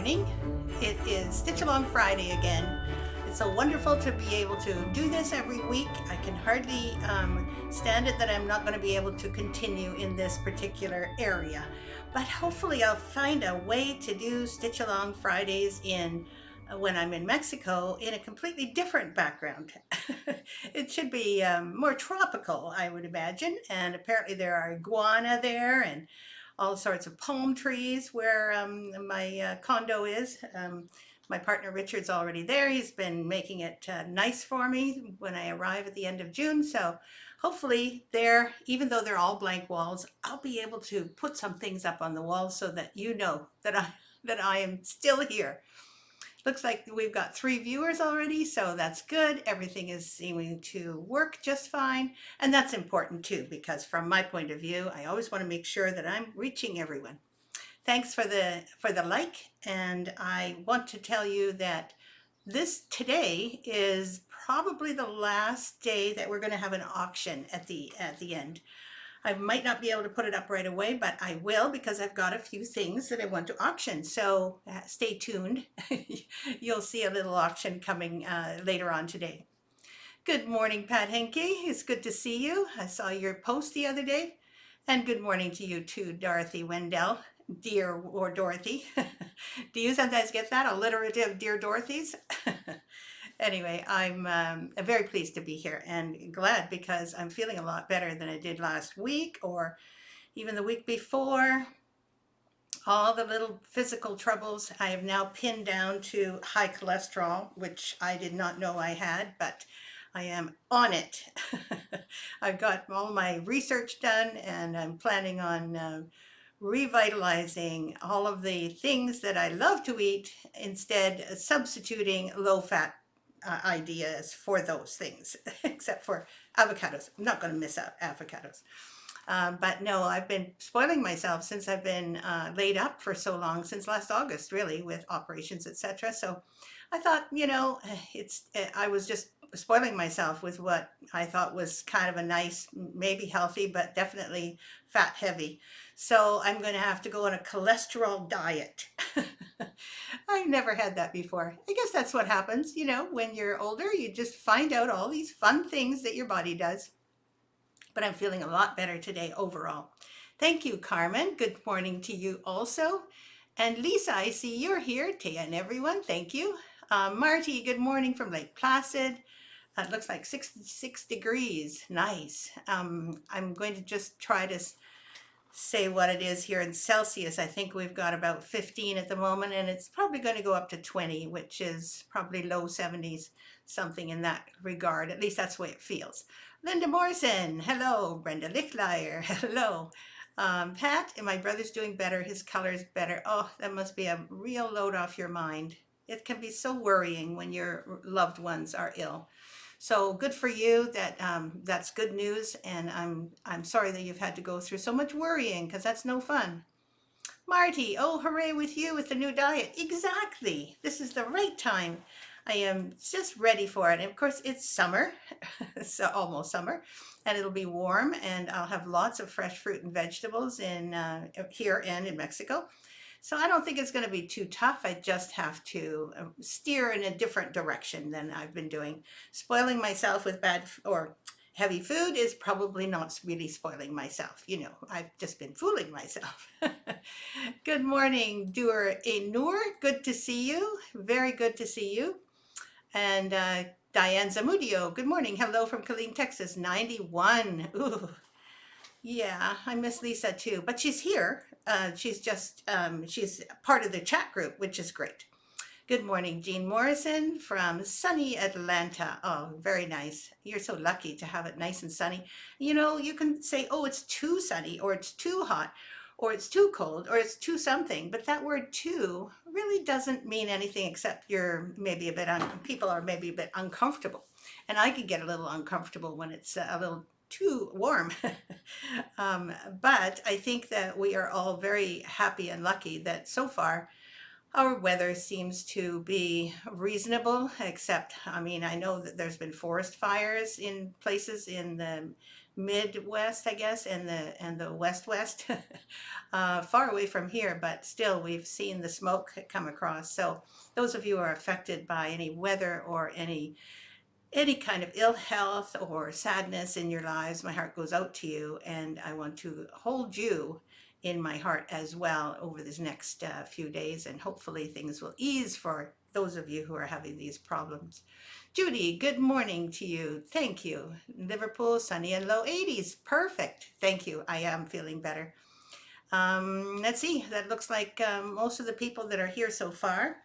morning. It is Stitch Along Friday again. It's so wonderful to be able to do this every week. I can hardly stand it that I'm not going to be able to continue in this particular area. But hopefully I'll find a way to do Stitch Along Fridays in when I'm in Mexico in a completely different background. It should be more tropical, I would imagine. And apparently there are iguana there and all sorts of palm trees where my condo is. My partner Richard's already there. He's been making it nice for me when I arrive at the end of June. So hopefully there, even though they're all blank walls, I'll be able to put some things up on the walls so that you know that I am still here. Looks like we've got 3 viewers already, so that's good. Everything is seeming to work just fine. And that's important too, because from my point of view, I always want to make sure that I'm reaching everyone. Thanks for the like, and I want to tell you that this today is probably the last day that we're going to have an auction at the end. I might not be able to put it up right away, but I will because I've got a few things that I want to auction. So stay tuned. You'll see a little auction coming later on today. Good morning, Pat Henke. It's good to see you. I saw your post the other day. And good morning to you too, Dorothy Wendell, dear or Dorothy. Do you sometimes get that, alliterative dear Dorothys? Anyway, I'm very pleased to be here and glad because I'm feeling a lot better than I did last week or even the week before. All the little physical troubles I have now pinned down to high cholesterol, which I did not know I had, but I am on it. I've got all my research done and I'm planning on revitalizing all of the things that I love to eat, instead substituting low-fat ideas for those things, except for avocados. I'm not going to miss out avocados. But no, I've been spoiling myself since I've been laid up for so long, since last August, really, with operations, etc. So I thought, I was just spoiling myself with what I thought was kind of a nice, maybe healthy, but definitely fat heavy. So I'm going to have to go on a cholesterol diet. I've never had that before. I guess that's what happens, when you're older, you just find out all these fun things that your body does. But I'm feeling a lot better today overall. Thank you, Carmen. Good morning to you also. And Lisa, I see you're here. Thea and everyone, thank you. Marty, good morning from Lake Placid. It looks like 66 degrees. Nice. I'm going to just try to say what it is here in Celsius. I think we've got about 15 at the moment, and it's probably going to go up to 20, which is probably low 70s, something in that regard. At least that's the way it feels. Linda Morrison, hello. Brenda Lichtleyer, hello. Pat, and my brother's doing better. His color's better. Oh, that must be a real load off your mind. It can be so worrying when your loved ones are ill. So good for you. That's good news, and I'm sorry that you've had to go through so much worrying because that's no fun. Marty, oh hooray with you with the new diet. Exactly. This is the right time. I am just ready for it. And of course, it's summer, so almost summer, and it'll be warm, and I'll have lots of fresh fruit and vegetables in here and in Mexico. So I don't think it's going to be too tough. I just have to steer in a different direction than I've been doing. Spoiling myself with bad or heavy food is probably not really spoiling myself. I've just been fooling myself. Good morning, Dur Enur. Good to see you. Very good to see you. And Diane Zamudio, good morning. Hello from Killeen, Texas, 91. Ooh, yeah, I miss Lisa too, but she's here. She's part of the chat group, which is great. Good morning, Jean Morrison from sunny Atlanta. Oh, very nice. You're so lucky to have it nice and sunny. You can say, oh, it's too sunny, or it's too hot, or it's too cold, or it's too something. But that word too really doesn't mean anything except people are maybe a bit uncomfortable. And I can get a little uncomfortable when it's a little too warm. But I think that we are all very happy and lucky that so far our weather seems to be reasonable, except, I know that there's been forest fires in places in the Midwest, I guess, and the West, far away from here, but still we've seen the smoke come across. So those of you who are affected by any weather or any kind of ill health or sadness in your lives, my heart goes out to you, and I want to hold you in my heart as well over this next few days, and hopefully things will ease for those of you who are having these problems. Judy, good morning to you. Thank you. Liverpool, sunny and low 80s. Perfect. Thank you. I am feeling better. Let's see. That looks like most of the people that are here so far.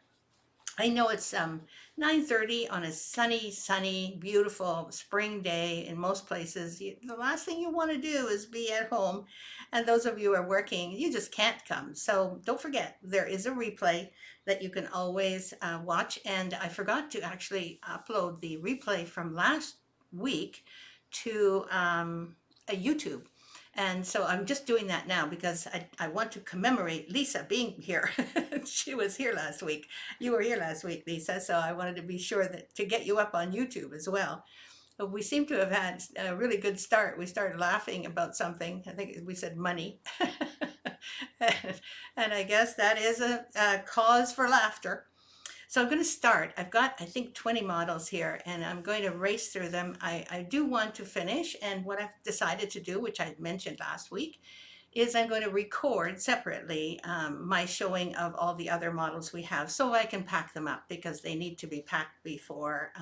I know it's 9:30 on a sunny, beautiful spring day in most places. The last thing you want to do is be at home. And those of you who are working, you just can't come. So don't forget, there is a replay that you can always watch. And I forgot to actually upload the replay from last week to a YouTube. And so I'm just doing that now because I want to commemorate Lisa being here. She was here last week. You were here last week, Lisa. So I wanted to be sure that to get you up on YouTube as well. But we seem to have had a really good start. We started laughing about something. I think we said money. And I guess that is a cause for laughter. So I'm going to start. I've got, I think, 20 models here, and I'm going to race through them. I do want to finish, and what I've decided to do, which I mentioned last week, is I'm going to record separately my showing of all the other models we have so I can pack them up, because they need to be packed before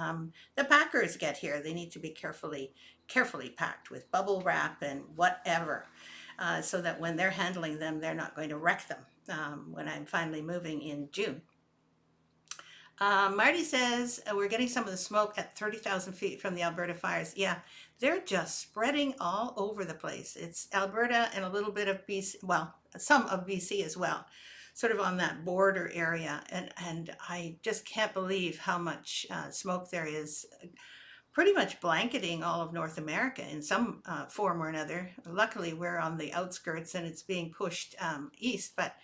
the packers get here. They need to be carefully packed with bubble wrap and whatever, so that when they're handling them, they're not going to wreck them when I'm finally moving in June. Marty says we're getting some of the smoke at 30,000 feet from the Alberta fires. Yeah, they're just spreading all over the place. It's Alberta and a little bit of BC, well, some of BC as well, sort of on that border area. And I just can't believe how much smoke there is, pretty much blanketing all of North America in some form or another. Luckily, we're on the outskirts and it's being pushed east, but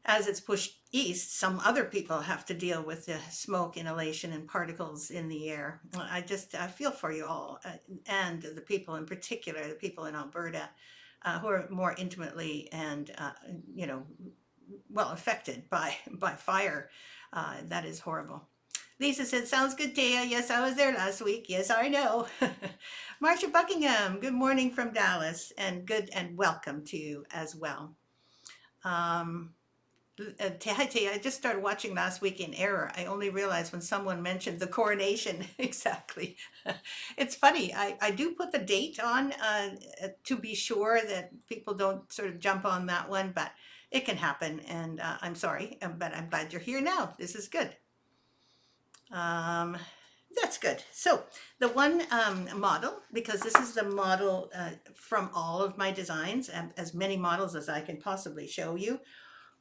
as it's pushed east, some other people have to deal with the smoke inhalation and particles in the air. I feel for you all, and the people in particular, the people in Alberta, who are more intimately and well affected by fire. That is horrible. Lisa said, sounds good, Thea. Yes, I was there last week. Yes, I know. Marcia Buckingham, good morning from Dallas, and good and welcome to you as well. Hi, Tia. I just started watching last week in error. I only realized when someone mentioned the coronation. Exactly. It's funny. I do put the date on to be sure that people don't sort of jump on that one, but it can happen. And I'm sorry, but I'm glad you're here now. This is good. That's good. So the one model, because this is the model from all of my designs, as many models as I can possibly show you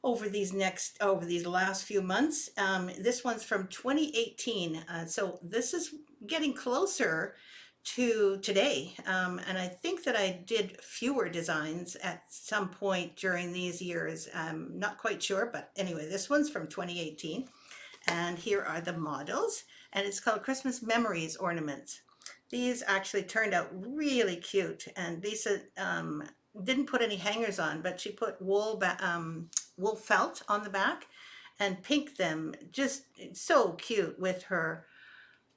over these last few months. This one's from 2018. So this is getting closer to today. And I think that I did fewer designs at some point during these years. I'm not quite sure, but anyway, this one's from 2018. And here are the models, and it's called Christmas Memories Ornaments. These actually turned out really cute, and Lisa didn't put any hangers on, but she put wool felt on the back and pinked them. Just so cute with her,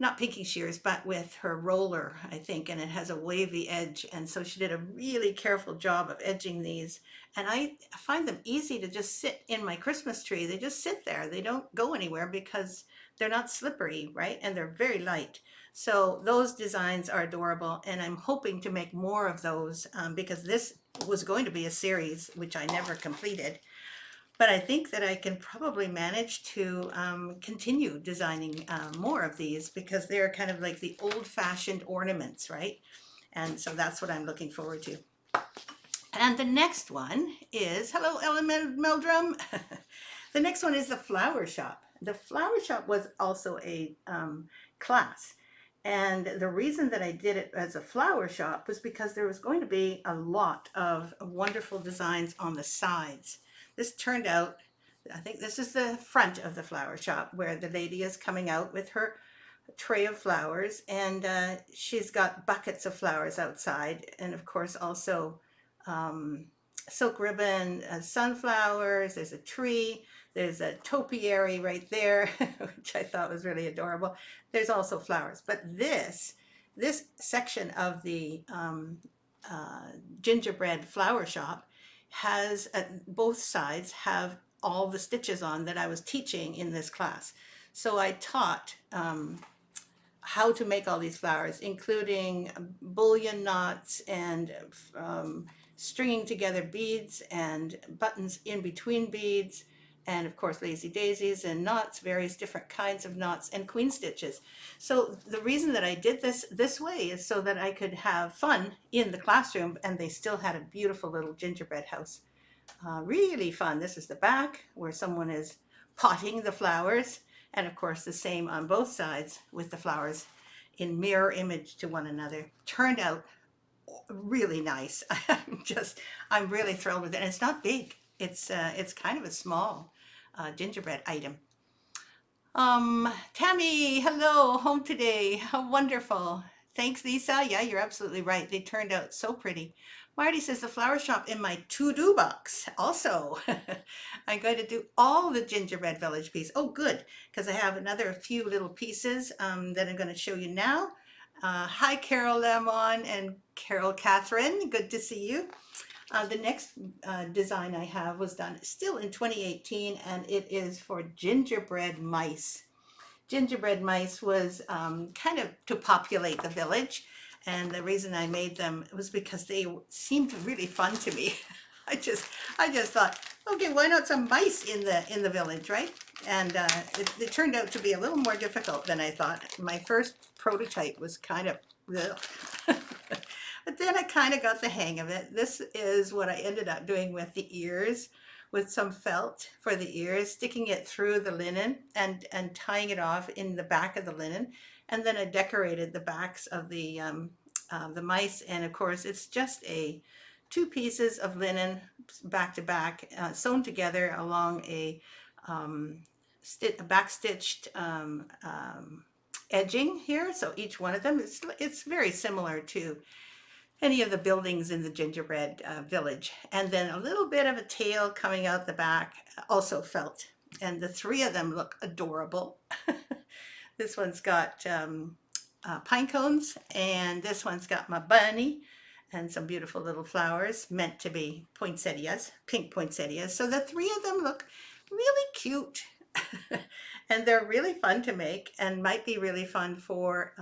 not pinking shears, but with her roller, I think, and it has a wavy edge. And so she did a really careful job of edging these. And I find them easy to just sit in my Christmas tree. They just sit there. They don't go anywhere because they're not slippery, right? And they're very light. So those designs are adorable. And I'm hoping to make more of those because this was going to be a series, which I never completed. But I think that I can probably manage to continue designing more of these because they're kind of like the old-fashioned ornaments, right? And so that's what I'm looking forward to. And the next one is, hello, Ellen Meldrum. The next one is the Flower Shop. The Flower Shop was also a class. And the reason that I did it as a flower shop was because there was going to be a lot of wonderful designs on the sides. This turned out, I think this is the front of the flower shop where the lady is coming out with her tray of flowers, and she's got buckets of flowers outside, and of course also um, silk ribbon, sunflowers. There's a tree. There's a topiary right there, which I thought was really adorable. There's also flowers, but this section of the gingerbread flower shop has both sides have all the stitches on that I was teaching in this class. So I taught how to make all these flowers, including bullion knots and stringing together beads and buttons in between beads, and of course lazy daisies and knots, various different kinds of knots, and queen stitches. So the reason that I did this way is so that I could have fun in the classroom, and they still had a beautiful little gingerbread house. Really fun. This is the back where someone is potting the flowers, and of course the same on both sides with the flowers in mirror image to one another. Turned out really nice. I'm really thrilled with it. And it's not big. It's kind of a small gingerbread item. Tammy, hello, home today. How wonderful. Thanks, Lisa. Yeah, you're absolutely right. They turned out so pretty. Marty says the flower shop in my to-do box. Also, I'm going to do all the gingerbread village piece. Oh, good, because I have another few little pieces that I'm going to show you now. Hi, Carol Lemon and Carol Catherine. Good to see you. The next design I have was done still in 2018, and it is for gingerbread mice. Gingerbread mice was kind of to populate the village, and the reason I made them was because they seemed really fun to me. I just thought, okay, why not some mice in the village, right? And it turned out to be a little more difficult than I thought. My first prototype was kind of ugh. But then I kind of got the hang of it. This is what I ended up doing with the ears, with some felt for the ears, sticking it through the linen and tying it off in the back of the linen. And then I decorated the backs of the mice. And of course, it's just two pieces of linen back to back, sewn together along a back-stitched edging here. So each one of them, it's very similar to any of the buildings in the gingerbread village. And then a little bit of a tail coming out the back, also felt. And the three of them look adorable. This one's got pine cones, and this one's got my bunny and some beautiful little flowers meant to be poinsettias, pink poinsettias. So the three of them look really cute. And they're really fun to make, and might be really fun for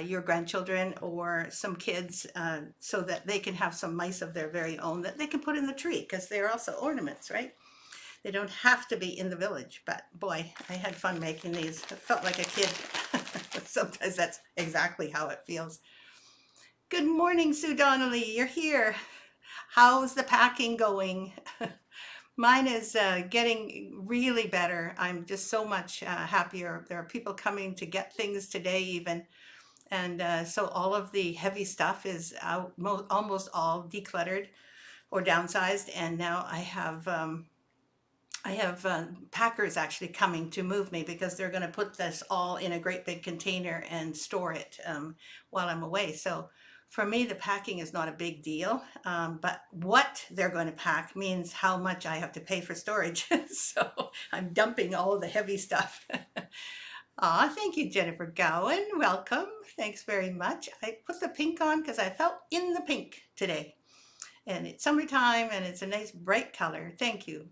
your grandchildren or some kids, so that they can have some mice of their very own that they can put in the tree, because they're also ornaments, right? They don't have to be in the village, but boy, I had fun making these. It felt like a kid. Sometimes that's exactly how it feels. Good morning, Sue Donnelly. You're here. How's the packing going? Mine is getting really better. I'm just so much happier. There are people coming to get things today even. And so all of the heavy stuff is out, almost all decluttered or downsized. And now I have packers actually coming to move me, because they're going to put this all in a great big container and store it while I'm away. So for me, the packing is not a big deal, but what they're going to pack means how much I have to pay for storage. So I'm dumping all of the heavy stuff. Aw, thank you, Jennifer Gowan. Welcome. Thanks very much. I put the pink on because I felt in the pink today. And it's summertime, and it's a nice bright color. Thank you.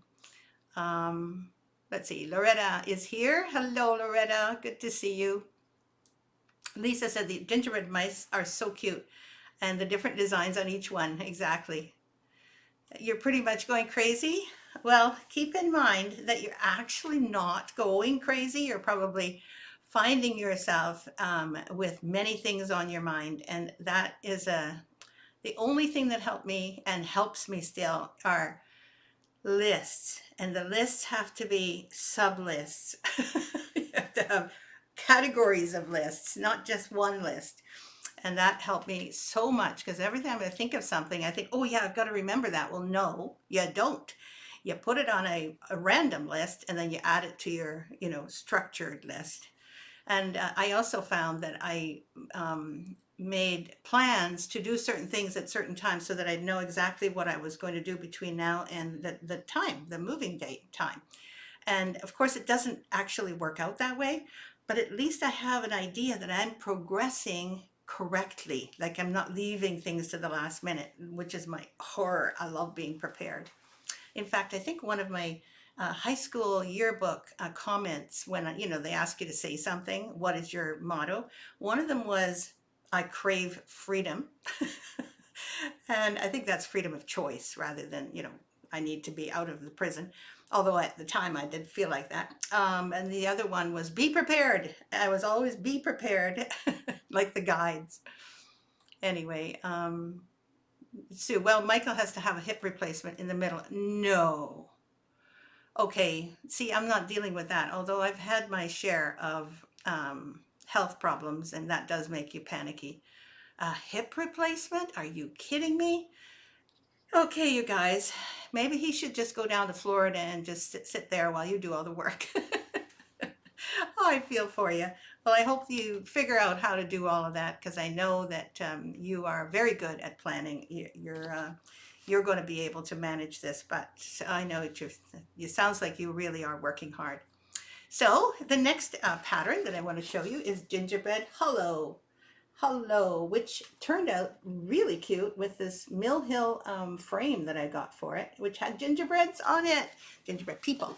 Let's see, Loretta is here. Hello, Loretta. Good to see you. Lisa said the gingerbread mice are so cute, and the different designs on each one. Exactly. You're pretty much going crazy. Well, keep in mind that you're actually not going crazy. You're probably finding yourself with many things on your mind, and that is the only thing that helped me and helps me still are lists. And the lists have to be sub lists. You have to have categories of lists, not just one list. And that helped me so much, because every time I think of something, I think, oh yeah, I've got to remember that. Well, no, you don't. You put it on a random list, and then you add it to your, structured list. And I also found that I made plans to do certain things at certain times so that I'd know exactly what I was going to do between now and the time, the moving date time. And of course, it doesn't actually work out that way, but at least I have an idea that I'm progressing correctly. Like I'm not leaving things to the last minute, which is my horror. I love being prepared. In fact, I think one of my high school yearbook comments when they ask you to say something, what is your motto? One of them was, I crave freedom. And I think that's freedom of choice rather than, I need to be out of the prison. Although at the time I did feel like that. And the other one was be prepared. I was always be prepared, like the guides. Anyway, Sue, well, Michael has to have a hip replacement in the middle. No. Okay, see, I'm not dealing with that, although I've had my share of health problems, and that does make you panicky. A hip replacement? Are you kidding me? Okay, you guys, maybe he should just go down to Florida and just sit there while you do all the work. Oh, I feel for you. Well, I hope you figure out how to do all of that because I know that you are very good at planning. You're going to be able to manage this, but I know it sounds like you really are working hard. So the next pattern that I want to show you is Gingerbread Hello. Hello, which turned out really cute with this Mill Hill frame that I got for it, which had gingerbreads on it, gingerbread people.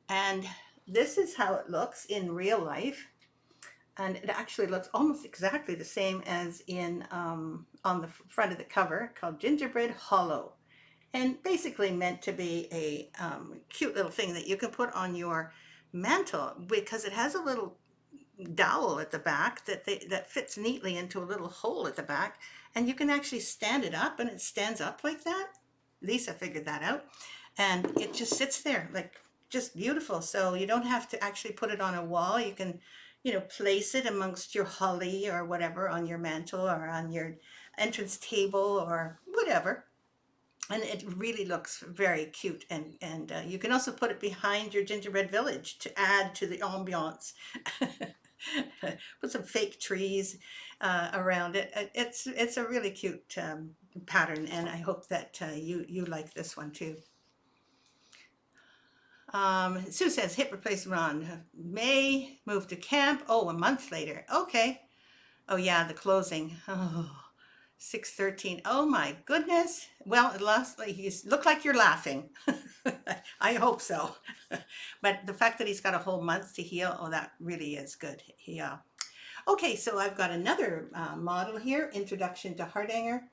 And this is how it looks in real life. And it actually looks almost exactly the same as in on the front of the cover, called Gingerbread Hollow. And basically meant to be a cute little thing that you can put on your mantle because it has a little dowel at the back that fits neatly into a little hole at the back, and you can actually stand it up and it stands up like that. Lisa figured that out, and it just sits there like just beautiful. So you don't have to actually put it on a wall. You can place it amongst your holly or whatever on your mantle or on your entrance table or whatever, and it really looks very cute. And you can also put it behind your gingerbread village to add to the ambiance. Put some fake trees around it. It's a really cute pattern, and I hope that you like this one too. Sue says hip replacement on May, moved to camp. Oh, a month later. Okay. Oh yeah, the closing. Oh, 6/13. Oh my goodness. Well, it lost. Like you look like you're laughing. I hope so. But the fact that he's got a whole month to heal, oh, that really is good. Yeah. Okay, so I've got another model here, Introduction to Hardanger.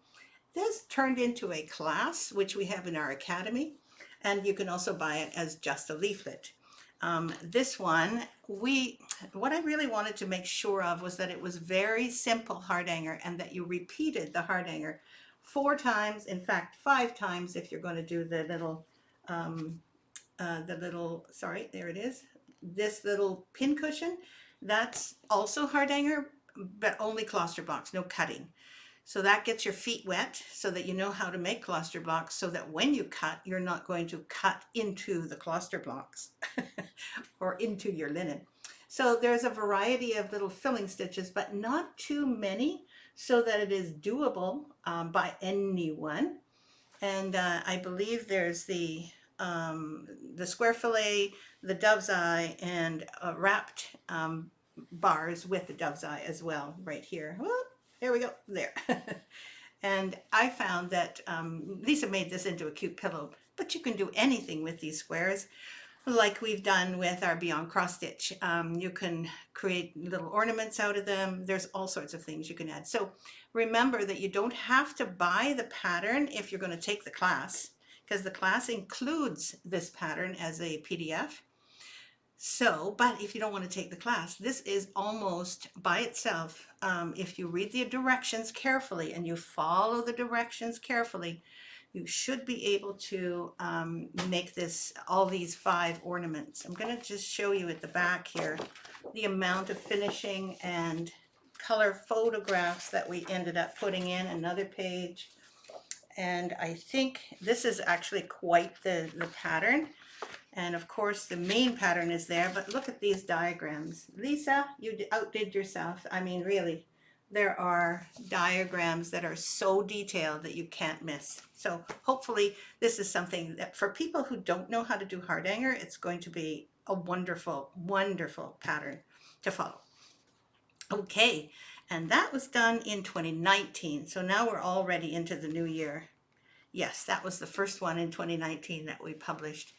This turned into a class, which we have in our academy, and you can also buy it as just a leaflet. This one, what I really wanted to make sure of was that it was very simple hardanger and that you repeated the hardanger 4 times, in fact 5 times if you're going to do sorry, there it is, this little pincushion. That's also hardanger, but only cluster blocks, no cutting. So that gets your feet wet so that you know how to make cluster blocks so that when you cut, you're not going to cut into the cluster blocks or into your linen. So there's a variety of little filling stitches, but not too many so that it is doable by anyone. And I believe there's the square fillet, the dove's eye, and wrapped bars with the dove's eye as well right here. Well, there we go, there. And I found that Lisa made this into a cute pillow, but you can do anything with these squares like we've done with our Beyond Cross Stitch. You can create little ornaments out of them. There's all sorts of things you can add. So remember that you don't have to buy the pattern if you're going to take the class, because the class includes this pattern as a PDF. So, but if you don't want to take the class, this is almost by itself. If you read the directions carefully and you follow the directions carefully, you should be able to make all these 5 ornaments. I'm going to just show you at the back here the amount of finishing and color photographs that we ended up putting in another page. And I think this is actually quite the pattern. And of course, the main pattern is there, but look at these diagrams. Lisa, you outdid yourself. I mean, really, there are diagrams that are so detailed that you can't miss. So hopefully this is something that for people who don't know how to do hardanger, it's going to be a wonderful, wonderful pattern to follow. Okay, and that was done in 2019. So now we're already into the new year. Yes, that was the first one in 2019 that we published.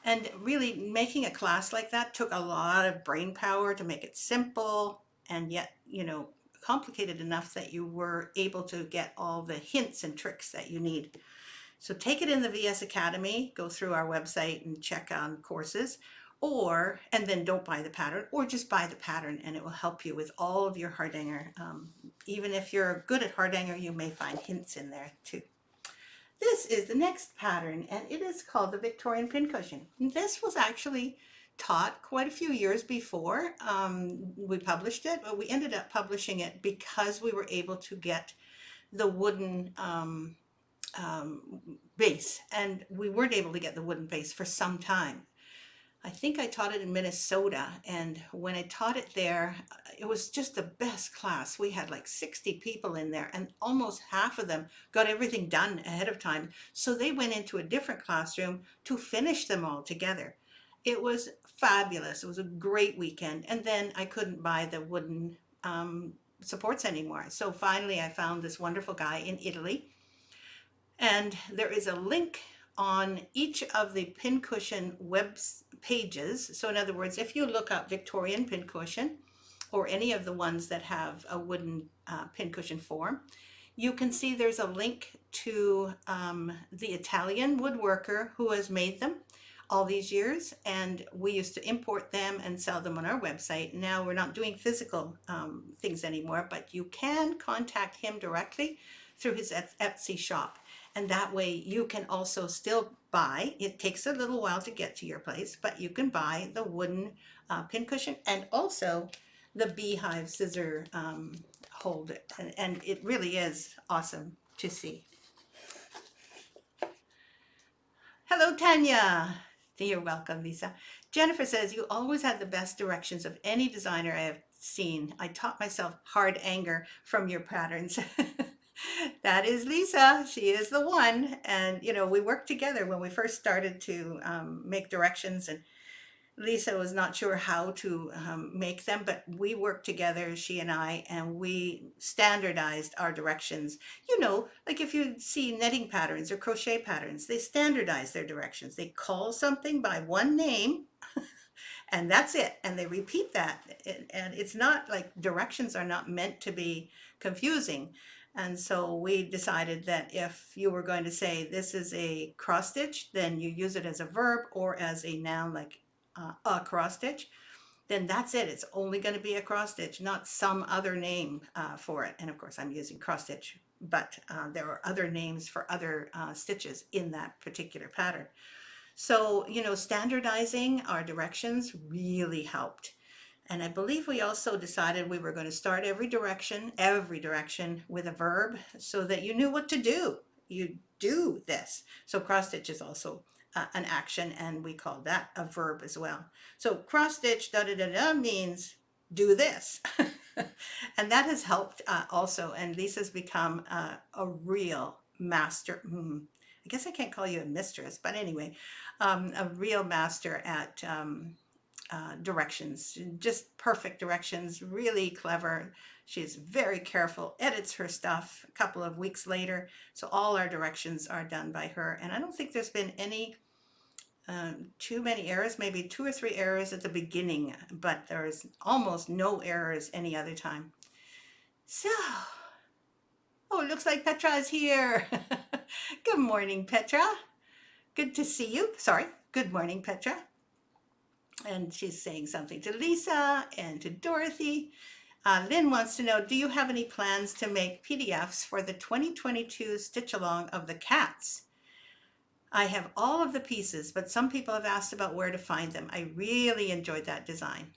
And really making a class like that took a lot of brain power to make it simple and yet, you know, complicated enough that you were able to get all the hints and tricks that you need. So take it in the VS Academy, go through our website and check on courses, and then don't buy the pattern, or just buy the pattern and it will help you with all of your hardanger. Even if you're good at hardanger, you may find hints in there too. This is the next pattern, and it is called the Victorian Pincushion. This was actually taught quite a few years before we published it, but we ended up publishing it because we were able to get the wooden base, and we weren't able to get the wooden base for some time. I think I taught it in Minnesota, and when I taught it there, it was just the best class. We had like 60 people in there, and almost half of them got everything done ahead of time. So they went into a different classroom to finish them all together. It was fabulous. It was a great weekend. And then I couldn't buy the wooden supports anymore. So finally I found this wonderful guy in Italy. And there is a link on each of the pincushion web pages. So in other words, if you look up Victorian Pincushion or any of the ones that have a wooden pincushion form, you can see there's a link to the Italian woodworker who has made them all these years, and we used to import them and sell them on our website. Now we're not doing physical things anymore, but you can contact him directly through his Etsy shop. And that way you can also still buy, it takes a little while to get to your place, but you can buy the wooden pincushion and also the beehive scissor hold. And it really is awesome to see. Hello, Tanya. You're welcome, Lisa. Jennifer says, you always had the best directions of any designer I have seen. I taught myself hardanger from your patterns. That is Lisa. She is the one. And, you know, we worked together when we first started to make directions, and Lisa was not sure how to make them, but we worked together, she and I, and we standardized our directions. You know, like if you see netting patterns or crochet patterns, they standardize their directions. They call something by one name and that's it. And they repeat that. And it's not like directions are not meant to be confusing. And so we decided that if you were going to say this is a cross stitch, then you use it as a verb or as a noun like a cross stitch. Then that's it. It's only going to be a cross stitch, not some other name for it. And of course I'm using cross stitch, but there are other names for other stitches in that particular pattern. So, you know, standardizing our directions really helped. And I believe we also decided we were going to start every direction with a verb so that you knew what to do. You do this. So cross stitch is also an action, and we call that a verb as well. So cross stitch da da da da means do this. And that has helped also. And Lisa's become a real master. I guess I can't call you a mistress, but anyway, a real master at directions, just perfect directions, really clever. She's very careful, edits her stuff a couple of weeks later. So all our directions are done by her. And I don't think there's been any too many errors, maybe 2 or 3 errors at the beginning, but there's almost no errors any other time. So, oh, it looks like Petra is here. Good morning, Petra. Good to see you. Sorry, good morning, Petra. And she's saying something to Lisa and to Dorothy. Lynn wants to know, do you have any plans to make PDFs for the 2022 stitch along of the cats? I have all of the pieces, but some people have asked about where to find them. I really enjoyed that design.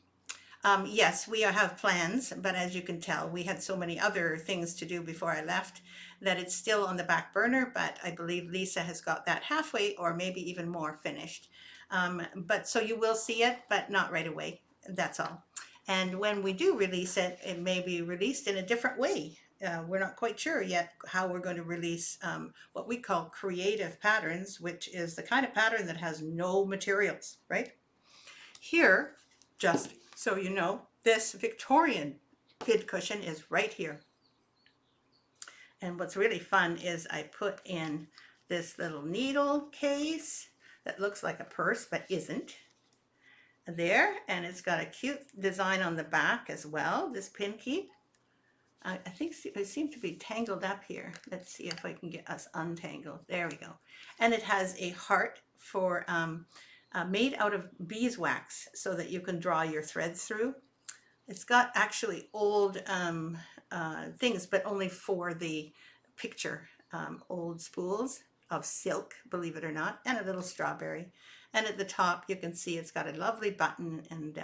Yes, we have plans, but as you can tell, we had so many other things to do before I left that it's still on the back burner, but I believe Lisa has got that halfway or maybe even more finished. But so you will see it, but not right away. That's all. And when we do release it, it may be released in a different way. We're not quite sure yet how we're going to release what we call creative patterns, which is the kind of pattern that has no materials, right? Here, just so you know, this Victorian pincushion is right here. And what's really fun is I put in this little needle case that looks like a purse but isn't. There, and it's got a cute design on the back as well, this pin keep. I think it seems to be tangled up here. Let's see if I can get us untangled. There we go. And it has a heart for made out of beeswax so that you can draw your threads through. It's got actually old things, but only for the picture, old spools of silk, believe it or not, and a little strawberry. And at the top, you can see it's got a lovely button. And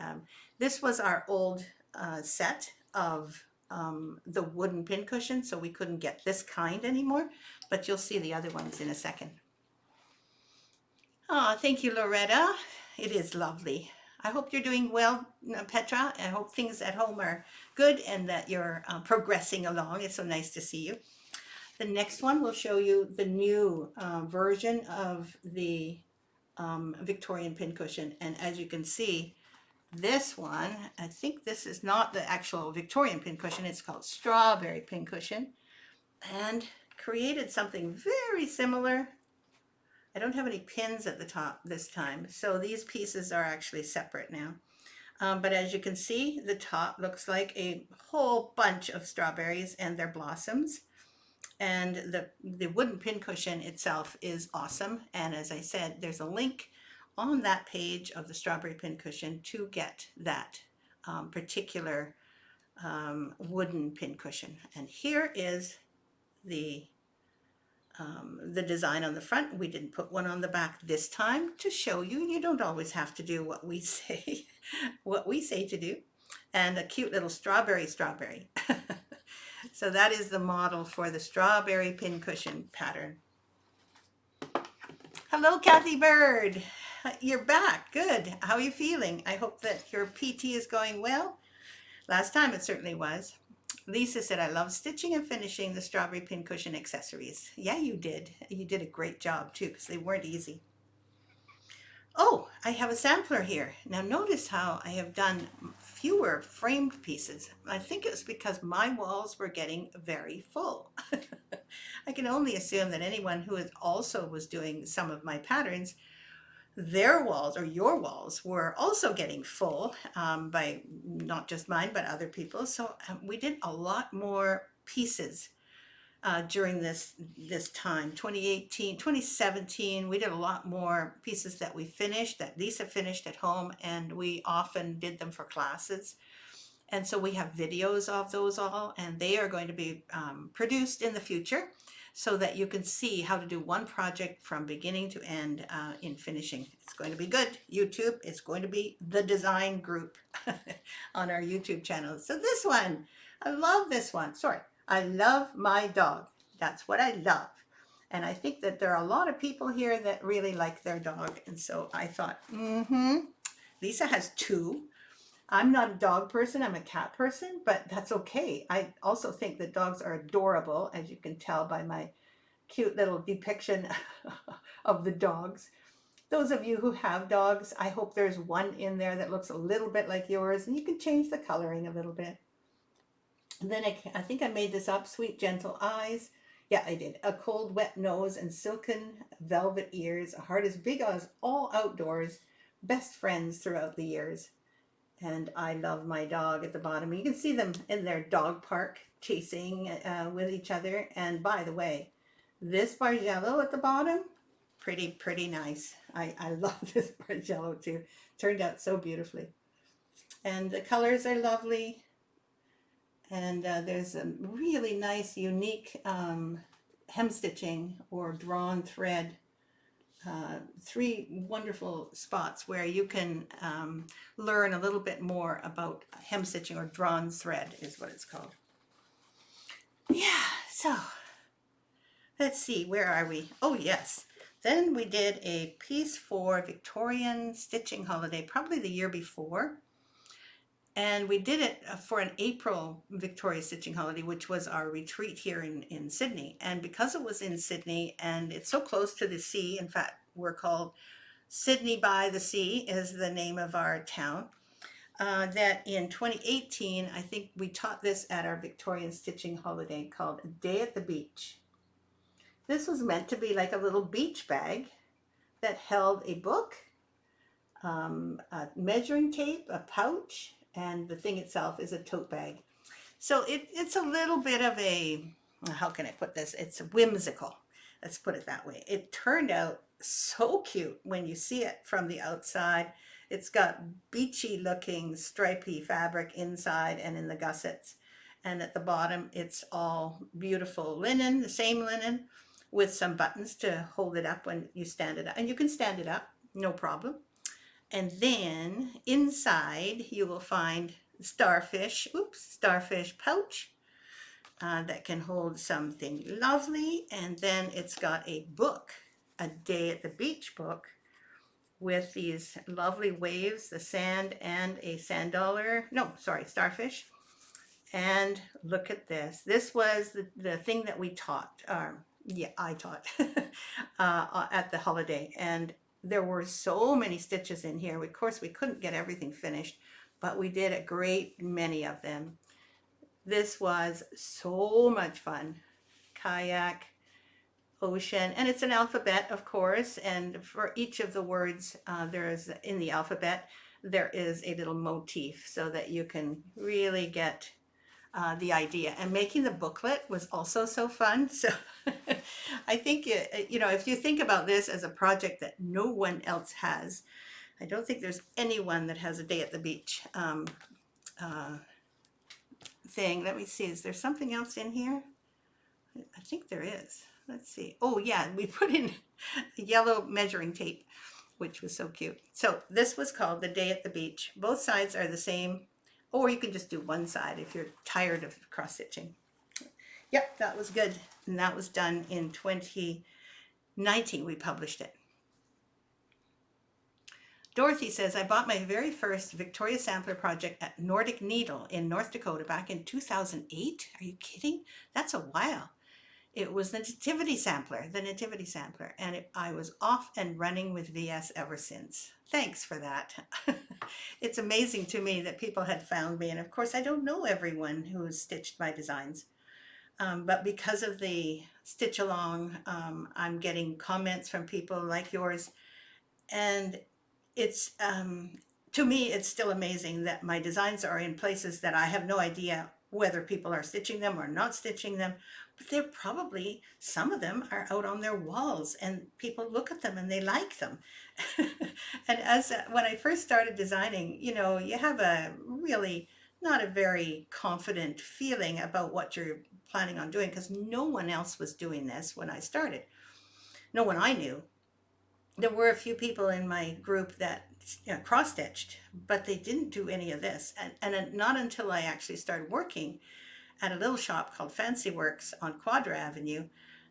this was our old set of the wooden pincushion, so we couldn't get this kind anymore, but you'll see the other ones in a second. Oh, thank you, Loretta. It is lovely. I hope you're doing well, Petra. I hope things at home are good and that you're progressing along. It's so nice to see you. The next one will show you the new version of the Victorian pincushion. And as you can see, this one, I think this is not the actual Victorian pincushion. It's called Strawberry Pincushion, and created something very similar. I don't have any pins at the top this time, so these pieces are actually separate now. But as you can see, the top looks like a whole bunch of strawberries and their blossoms. And the wooden pincushion itself is awesome. And as I said, there's a link on that page of the Strawberry Pincushion to get that particular wooden pincushion. And here is the design on the front. We didn't put one on the back this time to show you. You don't always have to do what we say, what we say to do. And a cute little strawberry. So that is the model for the Strawberry Pincushion pattern. Hello, Kathy Bird. You're back. Good. How are you feeling? I hope that your PT is going well. Last time it certainly was. Lisa said, I love stitching and finishing the Strawberry Pincushion accessories. Yeah, you did. You did a great job too, because they weren't easy. Oh, I have a sampler here. Now notice how I have done fewer framed pieces. I think it was because my walls were getting very full. I can only assume that anyone who also was doing some of my patterns, their walls or your walls were also getting full by not just mine, but other people. So we did a lot more pieces during this time, 2018, 2017, we did a lot more pieces that we finished, that Lisa finished at home, and we often did them for classes. And so we have videos of those all, and they are going to be produced in the future so that you can see how to do one project from beginning to end in finishing. It's going to be good. YouTube is going to be the design group on our YouTube channel. So this one, I love this one. Sorry. I love my dog. That's what I love. And I think that there are a lot of people here that really like their dog. And so I thought, Lisa has two. I'm not a dog person, I'm a cat person, but that's okay. I also think that dogs are adorable, as you can tell by my cute little depiction of the dogs. Those of you who have dogs, I hope there's one in there that looks a little bit like yours, and you can change the coloring a little bit. And then I think I made this up, sweet gentle eyes. Yeah, I did. A cold wet nose and silken velvet ears, a heart as big as all outdoors, best friends throughout the years. And I love my dog at the bottom. You can see them in their dog park chasing with each other. And by the way, this Bargello at the bottom, pretty nice. I love this Bargello too. Turned out so beautifully. And the colors are lovely. And there's a really nice, unique hem stitching or drawn thread three wonderful spots where you can learn a little bit more about hem stitching, or drawn thread is what it's called. Yeah, so let's see, where are we? Oh yes, then we did a piece for Victorian Stitching Holiday, probably the year before. And we did it for an April Victoria Stitching Holiday, which was our retreat here in Sydney. And because it was in Sydney and it's so close to the sea, in fact, we're called Sydney by the Sea is the name of our town, that in 2018, I think we taught this at our Victorian Stitching Holiday called A Day at the Beach. This was meant to be like a little beach bag that held a book, a measuring tape, a pouch, and the thing itself is a tote bag. So it's a little bit of a, how can I put this? It's whimsical. Let's put it that way. It turned out so cute when you see it from the outside. It's got beachy looking stripy fabric inside and in the gussets. And at the bottom, it's all beautiful linen, the same linen, with some buttons to hold it up when you stand it up. And you can stand it up, no problem. And then inside you will find starfish pouch that can hold something lovely. And then it's got a book, A Day at the Beach book, with these lovely waves, the sand, and a starfish. And look at this. This was the thing that we taught, I taught at the holiday. And there were so many stitches in here. Of course, we couldn't get everything finished, but we did a great many of them. This was so much fun. Kayak, ocean, and it's an alphabet, of course, and for each of the words in the alphabet, there is a little motif so that you can really get the idea. And making the booklet was also so fun. So I think, if you think about this as a project that no one else has, I don't think there's anyone that has a Day at the Beach thing. Let me see, is there something else in here? I think there is. Let's see. Oh yeah, we put in yellow measuring tape, which was so cute. So this was called The Day at the Beach. Both sides are the same, or you can just do one side if you're tired of cross stitching. Yep, that was good. And that was done in 2019. We published it. Dorothy says, I bought my very first Victoria Sampler project at Nordic Needle in North Dakota back in 2008. Are you kidding? That's a while. It was the Nativity Sampler, and I was off and running with VS ever since. Thanks for that. It's amazing to me that people had found me, and of course I don't know everyone who's stitched my designs. But because of the stitch along, I'm getting comments from people like yours, and it's to me it's still amazing that my designs are in places that I have no idea whether people are stitching them or not stitching them, but they're probably, some of them are out on their walls and people look at them and they like them. And when I first started designing, you have a really not a very confident feeling about what you're planning on doing, because no one else was doing this when I started. No one I knew. There were a few people in my group that cross-stitched, but they didn't do any of this. And not until I actually started working at a little shop called Fancy Works on Quadra Avenue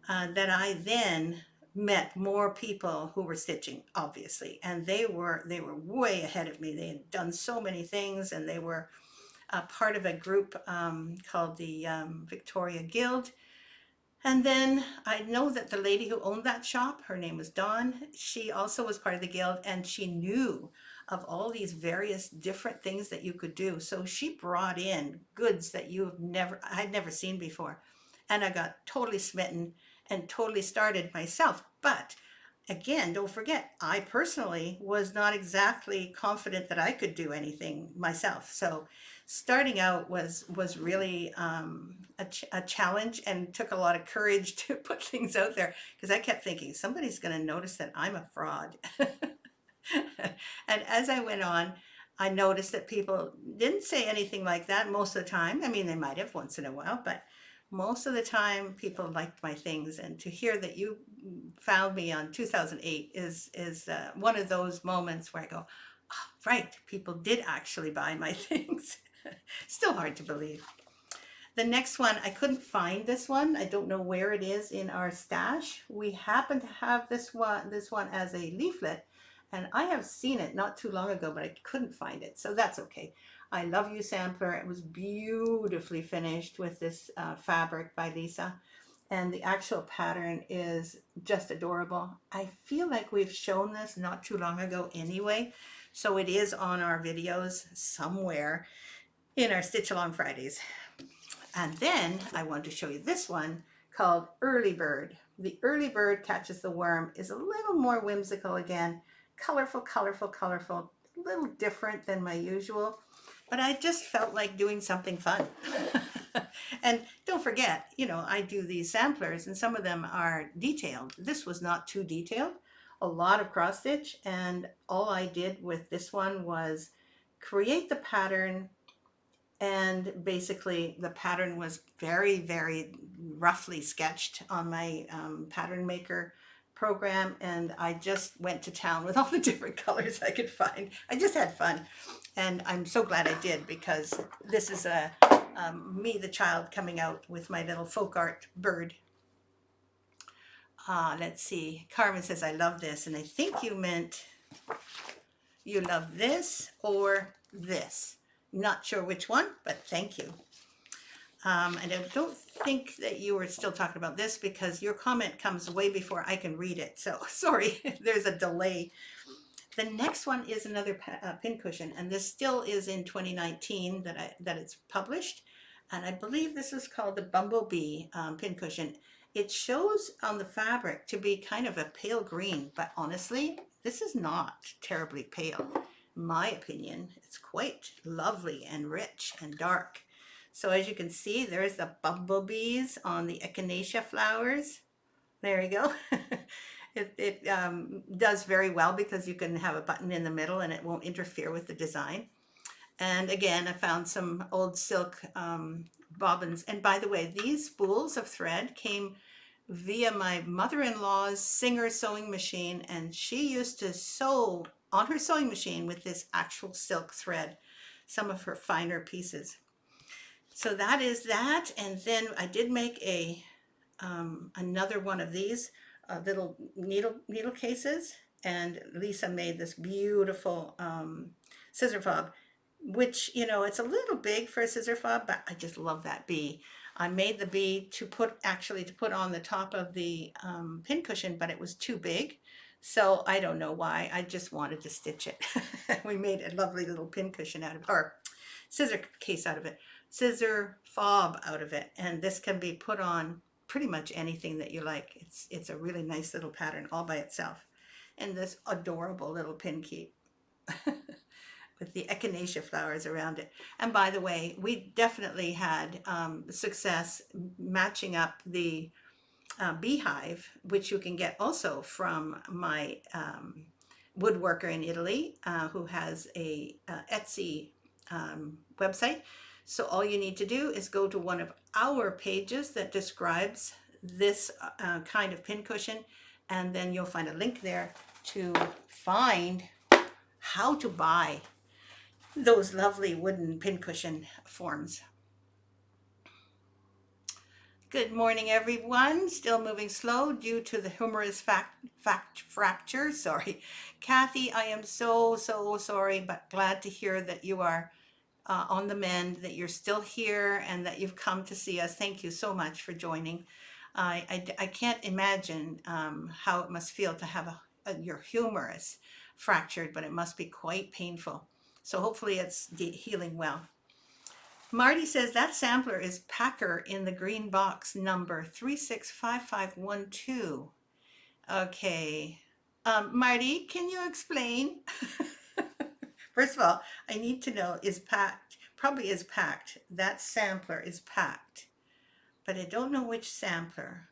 that I then met more people who were stitching, obviously. And they were way ahead of me. They had done so many things, and they were part of a group called the Victoria Guild. And then I know that the lady who owned that shop, her name was Dawn, she also was part of the guild, and she knew of all these various different things that you could do. So she brought in goods that I'd never seen before. And I got totally smitten and totally started myself. But again, don't forget, I personally was not exactly confident that I could do anything myself. So starting out was really a challenge, and took a lot of courage to put things out there, because I kept thinking somebody's going to notice that I'm a fraud. And as I went on, I noticed that people didn't say anything like that most of the time. I mean, they might have once in a while, but Most of the time people liked my things, and to hear that you found me on 2008 is one of those moments where I go, oh, right, people did actually buy my things. Still hard to believe. The next one, I couldn't find this one. I don't know where it is in our stash. We happen to have this one as a leaflet, and I have seen it not too long ago, but I couldn't find it, so that's okay. I Love You sampler. It was beautifully finished with this fabric by Lisa, and the actual pattern is just adorable. I feel like we've shown this not too long ago anyway, so it is on our videos somewhere in our Stitch Along Fridays. And then I want to show you this one called Early Bird. The Early Bird Catches the Worm is a little more whimsical again. Colorful, colorful, colorful. A little different than my usual. But I just felt like doing something fun. And don't forget, you know, I do these samplers and some of them are detailed. This was not too detailed. A lot of cross stitch, and all I did with this one was create the pattern, and basically the pattern was very, very roughly sketched on my pattern maker program, and I just went to town with all the different colors I could find. I just had fun, and I'm so glad I did, because this is a me the child coming out with my little folk art bird. Let's see, Carmen says I love this, and I think you meant you love this or this. Not sure which one, but thank you. And I don't think that you were still talking about this, because your comment comes way before I can read it. So sorry, there's a delay. The next one is another pincushion, and this still is in 2019 that it's published. And I believe this is called the Bumblebee pincushion. It shows on the fabric to be kind of a pale green, but honestly, this is not terribly pale. My opinion, it's quite lovely and rich and dark. So as you can see, there's the bumblebees on the echinacea flowers. There you go. It does very well because you can have a button in the middle and it won't interfere with the design. And again, I found some old silk bobbins. And by the way, these spools of thread came via my mother-in-law's Singer sewing machine, and she used to sew on her sewing machine with this actual silk thread, some of her finer pieces. So that is that. And then I did make a another one of these little needle cases, and Lisa made this beautiful scissor fob, which, you know, it's a little big for a scissor fob, but I just love that bee. I made the bee to put on the top of the pincushion, but it was too big. So I don't know why, I just wanted to stitch it. We made a lovely little pincushion out of, or scissor case out of it, scissor fob out of it. And this can be put on pretty much anything that you like. It's a really nice little pattern all by itself. And this adorable little pin keep with the echinacea flowers around it. And by the way, we definitely had success matching up the beehive, which you can get also from my woodworker in Italy, who has a Etsy website. So all you need to do is go to one of our pages that describes this kind of pincushion, and then you'll find a link there to find how to buy those lovely wooden pincushion forms. Good morning, everyone. Still moving slow due to the humerus fracture. Sorry. Kathy, I am so sorry, but glad to hear that you are on the mend, that you're still here, and that you've come to see us. Thank you so much for joining. I can't imagine how it must feel to have your humerus fractured, but it must be quite painful. So hopefully it's healing well. Marty says that sampler is Packer in the green box number 365512. Okay. Marty, can you explain? First of all, I need to know, is packed, probably is packed. That sampler is packed, but I don't know which sampler.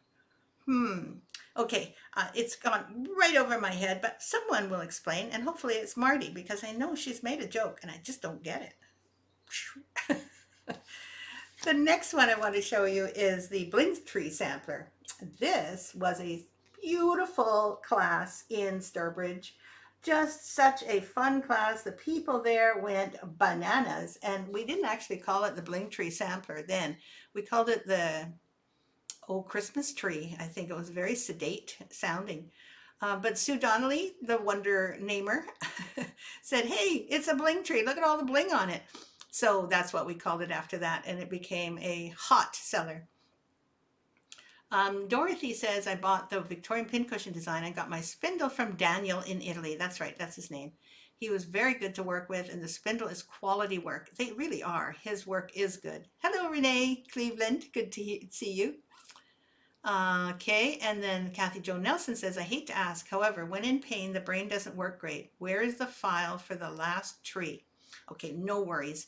Okay, it's gone right over my head, but someone will explain, and hopefully it's Marty, because I know she's made a joke and I just don't get it. The next one I want to show you is the Bling Tree Sampler. This was a beautiful class in Sturbridge. Just such a fun class. The people there went bananas, and we didn't actually call it the Bling Tree Sampler then. We called it the Christmas Tree. I think it was very sedate sounding. But Sue Donnelly, the wonder namer, said, hey, it's a bling tree. Look at all the bling on it. So that's what we called it after that, and it became a hot seller. Dorothy says, I bought the Victorian Pincushion design. I got my spindle from Daniel in Italy. That's right, that's his name. He was very good to work with, and the spindle is quality work. They really are. His work is good. Hello, Renee Cleveland. Good to see you. Okay, and then Kathy Jo Nelson says, I hate to ask, however, when in pain, the brain doesn't work great. Where is the file for the last tree? Okay, no worries.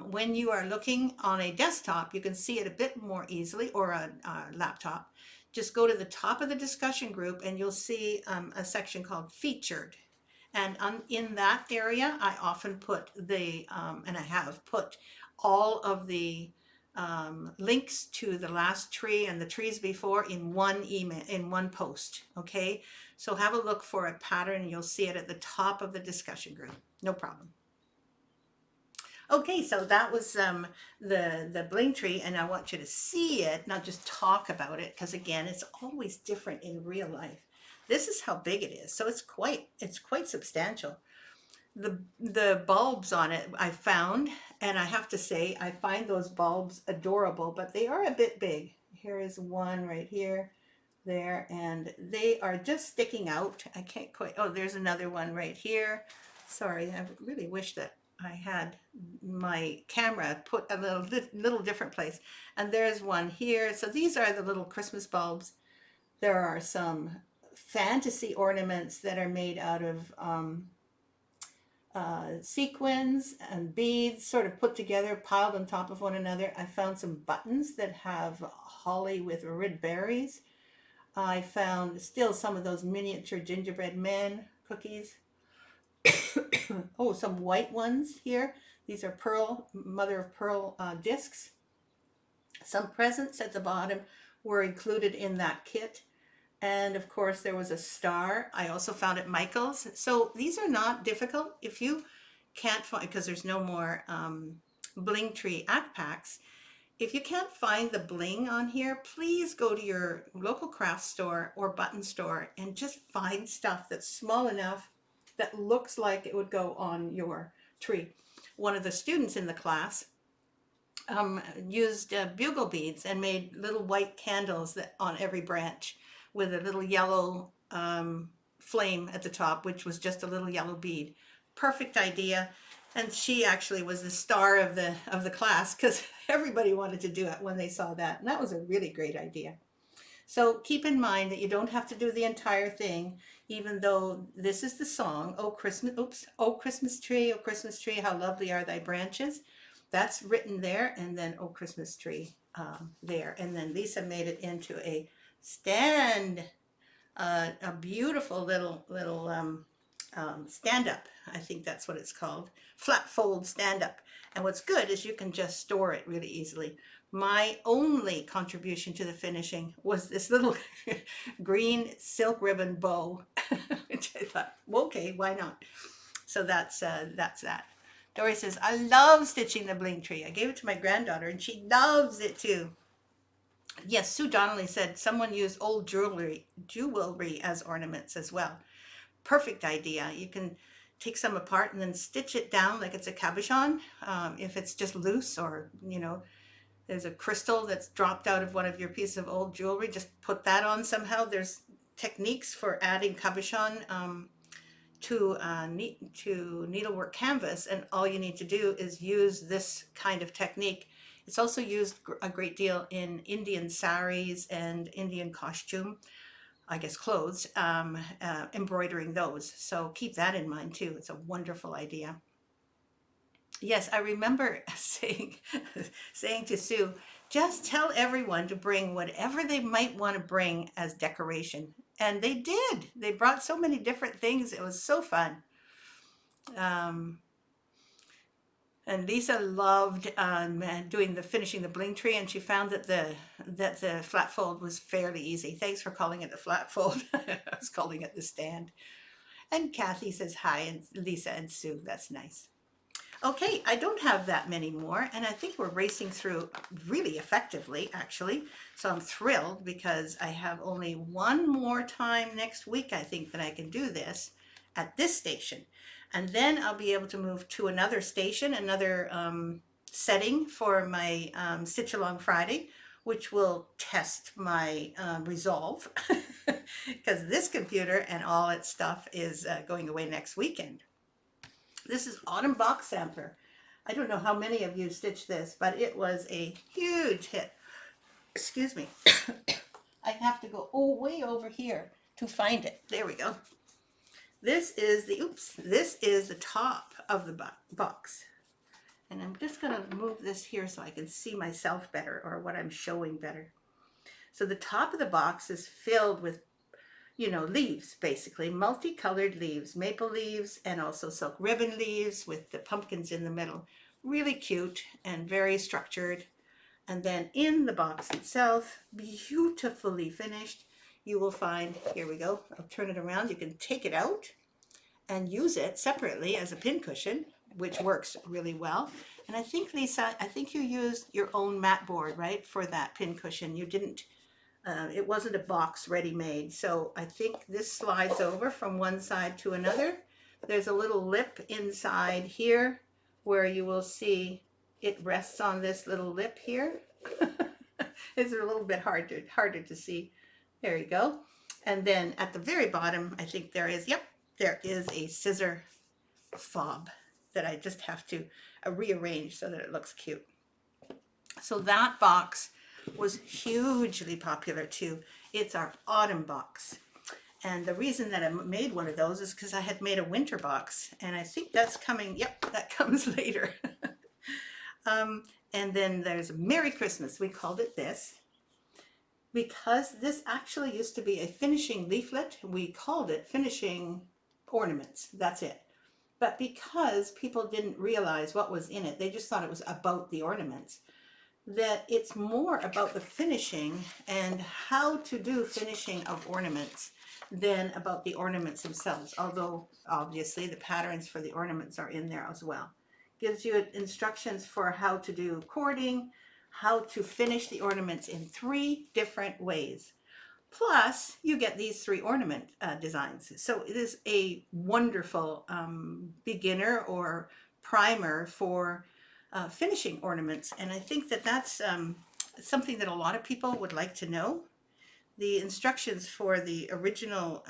When you are looking on a desktop, you can see it a bit more easily, or a laptop. Just go to the top of the discussion group and you'll see a section called Featured. And in that area, I often put the, and I have put all of the links to the last tree and the trees before in one email, in one post. Okay, so have a look for a pattern. You'll see it at the top of the discussion group. No problem. Okay, so that was the bling tree, and I want you to see it, not just talk about it, because again, it's always different in real life. This is how big it is, so it's quite substantial. The bulbs on it I found, and I have to say I find those bulbs adorable, but they are a bit big. Here is one right here, there, and they are just sticking out. I can't quite, oh, there's another one right here. Sorry, I really wish that I had my camera put a little different place. And there's one here. So these are the little Christmas bulbs. There are some fantasy ornaments that are made out of sequins and beads sort of put together, piled on top of one another. I found some buttons that have holly with red berries. I found still some of those miniature gingerbread men cookies. Oh, some white ones here. These are mother of pearl discs. Some presents at the bottom were included in that kit. And of course, there was a star. I also found at Michael's. So these are not difficult. If you can't find, because there's no more bling tree act packs, if you can't find the bling on here, please go to your local craft store or button store and just find stuff that's small enough that looks like it would go on your tree. One of the students in the class used bugle beads and made little white candles that on every branch with a little yellow flame at the top, which was just a little yellow bead. Perfect idea. And she actually was the star of the class, because everybody wanted to do it when they saw that. And that was a really great idea. So keep in mind that you don't have to do the entire thing, even though this is the song, oh Christmas tree, oh Christmas tree, how lovely are thy branches. That's written there, and then oh Christmas tree there. And then Lisa made it into a stand, a beautiful little stand-up. I think that's what it's called. Flat fold stand-up. And what's good is you can just store it really easily. My only contribution to the finishing was this little green silk ribbon bow, which I thought, okay, why not? So that's that. Dory says, I love stitching the bling tree. I gave it to my granddaughter and she loves it too. Yes, Sue Donnelly said someone used old jewelry as ornaments as well. Perfect idea. You can take some apart and then stitch it down like it's a cabochon. If it's just loose, or there's a crystal that's dropped out of one of your pieces of old jewelry, just put that on somehow. There's techniques for adding cabochon to needlework canvas, and all you need to do is use this kind of technique. It's also used a great deal in Indian saris and Indian costume, I guess clothes, embroidering those. So keep that in mind too. It's a wonderful idea. Yes, I remember saying to Sue, just tell everyone to bring whatever they might want to bring as decoration. And they did. They brought so many different things. It was so fun. And Lisa loved doing the finishing the bling tree, and she found that the flat fold was fairly easy. Thanks for calling it the flat fold. I was calling it the stand. And Kathy says hi, and Lisa and Sue. That's nice. Okay, I don't have that many more, and I think we're racing through really effectively, actually. So I'm thrilled because I have only one more time next week, I think, that I can do this at this station. And then I'll be able to move to another station, another setting for my Stitch Along Friday, which will test my resolve because this computer and all its stuff is going away next weekend. This is Autumn Box Sampler. I don't know how many of you stitched this, but it was a huge hit. Excuse me. I have to go way over here to find it. There we go. This is the top of the box. And I'm just going to move this here so I can see myself better, or what I'm showing better. So the top of the box is filled with, you know, leaves, basically multicolored leaves, maple leaves, and also silk ribbon leaves with the pumpkins in the middle. Really cute and very structured. And then in the box itself, beautifully finished, you will find, here we go, I'll turn it around. You can take it out and use it separately as a pincushion, which works really well. And I think, Lisa, I think you used your own mat board, right, for that pincushion. You didn't, it wasn't a box ready-made. So I think this slides over from one side to another. There's a little lip inside here where you will see it rests on this little lip here. It's a little bit harder to see. There you go. And then at the very bottom, I think there is, yep, there is a scissor fob that I just have to rearrange so that it looks cute. So that box was hugely popular too. It's our autumn box. And the reason that I made one of those is because I had made a winter box, and I think that's coming, yep, that comes later. And then there's Merry Christmas. We called it this because this actually used to be a finishing leaflet. We called it Finishing Ornaments. That's it. But because people didn't realize what was in it, they just thought it was about the ornaments, that it's more about the finishing and how to do finishing of ornaments than about the ornaments themselves, although obviously the patterns for the ornaments are in there as well. Gives you instructions for how to do cording, how to finish the ornaments in 3 different ways. Plus, you get these 3 ornament designs. So it is a wonderful beginner or primer for finishing ornaments. And I think that that's something that a lot of people would like to know. The instructions for the original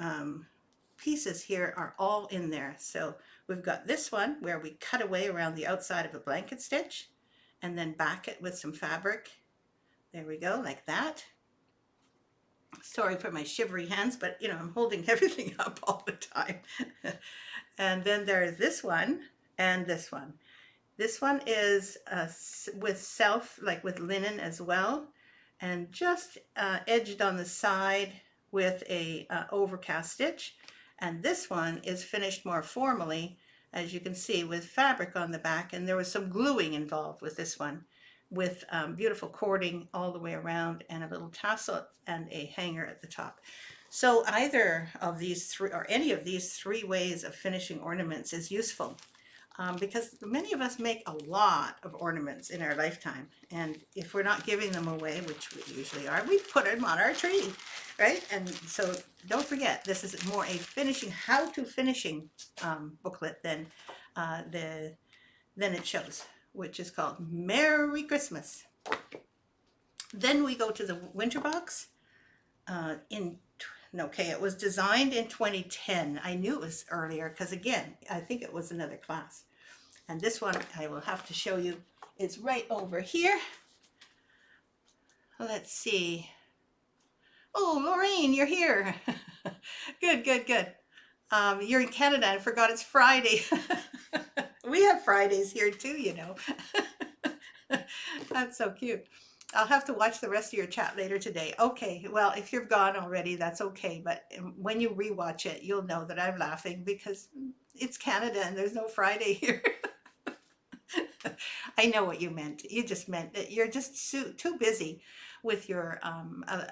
pieces here are all in there. So we've got this one where we cut away around the outside of a blanket stitch and then back it with some fabric. There we go, like that. Sorry for my shivery hands, but you know, I'm holding everything up all the time. And then there's this one and this one. This one is with self, like with linen as well, and just edged on the side with a overcast stitch. And this one is finished more formally, as you can see, with fabric on the back, and there was some gluing involved with this one, with beautiful cording all the way around and a little tassel and a hanger at the top. So either of these 3 or any of these 3 ways of finishing ornaments is useful. Because many of us make a lot of ornaments in our lifetime, and if we're not giving them away, which we usually are, we put them on our tree, right? And so don't forget, this is more a finishing, how to finishing booklet than it shows, which is called Merry Christmas. Then we go to the winter box. Okay, it was designed in 2010. I knew it was earlier because, again, I think it was another class. And this one I will have to show you. It's right over here. Let's see. Oh, Lorraine, you're here. Good, good, good. You're in Canada. I forgot it's Friday. We have Fridays here too, you know. That's so cute. I'll have to watch the rest of your chat later today. Okay, well, if you're gone already, that's okay. But when you rewatch it, you'll know that I'm laughing because it's Canada and there's no Friday here. I know what you meant. You just meant that you're just too busy with your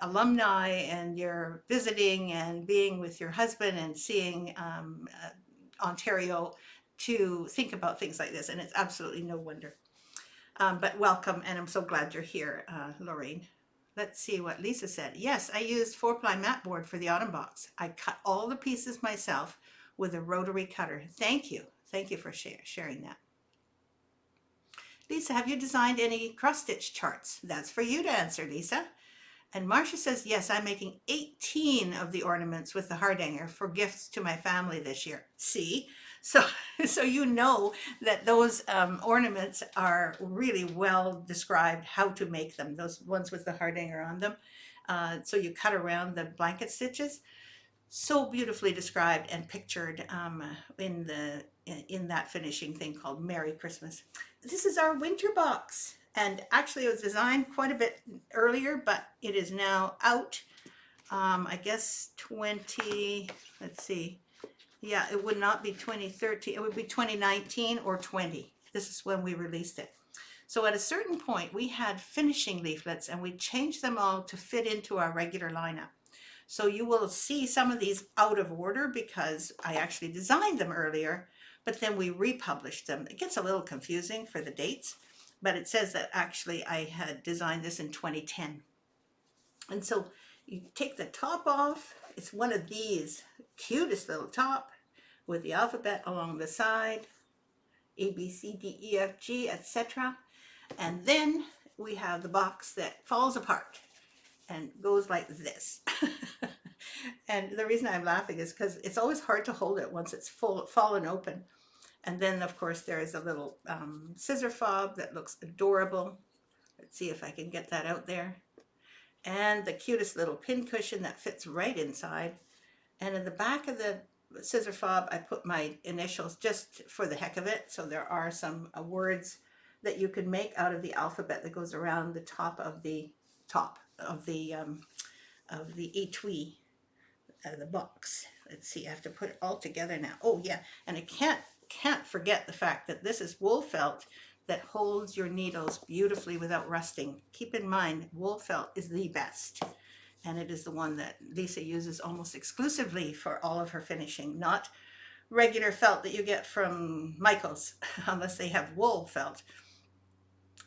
alumni, and you're visiting and being with your husband and seeing Ontario to think about things like this. And it's absolutely no wonder. But welcome, and I'm so glad you're here, Lorraine. Let's see what Lisa said. Yes, I used 4-ply mat board for the autumn box. I cut all the pieces myself with a rotary cutter. Thank you. Thank you for sharing that. Lisa, have you designed any cross-stitch charts? That's for you to answer, Lisa. And Marcia says, yes, I'm making 18 of the ornaments with the hardanger for gifts to my family this year. See? So, so you know that those ornaments are really well described, how to make them, those ones with the hardanger on them. So you cut around the blanket stitches. So beautifully described and pictured in that finishing thing called Merry Christmas. This is our winter box, and actually it was designed quite a bit earlier, but it is now out. I guess 20, let's see, yeah, it would not be 2013, it would be 2019 or 20. This is when we released it. So at a certain point we had finishing leaflets, and we changed them all to fit into our regular lineup. So you will see some of these out of order because I actually designed them earlier, but then we republished them. It gets a little confusing for the dates, but it says that actually I had designed this in 2010. And so you take the top off. It's one of these cutest little top with the alphabet along the side, A, B, C, D, E, F, G, etc. And then we have the box that falls apart and goes like this. And the reason I'm laughing is because it's always hard to hold it once it's fallen open. And then of course there is a little scissor fob that looks adorable. Let's see if I can get that out there. And the cutest little pincushion that fits right inside. And in the back of the scissor fob I put my initials just for the heck of it. So there are some words that you can make out of the alphabet that goes around the top of the etui, the box. Let's see, I have to put it all together now. Oh yeah, and I can't forget the fact that this is wool felt that holds your needles beautifully without rusting. Keep in mind, wool felt is the best, and it is the one that Lisa uses almost exclusively for all of her finishing, not regular felt that you get from Michael's, unless they have wool felt.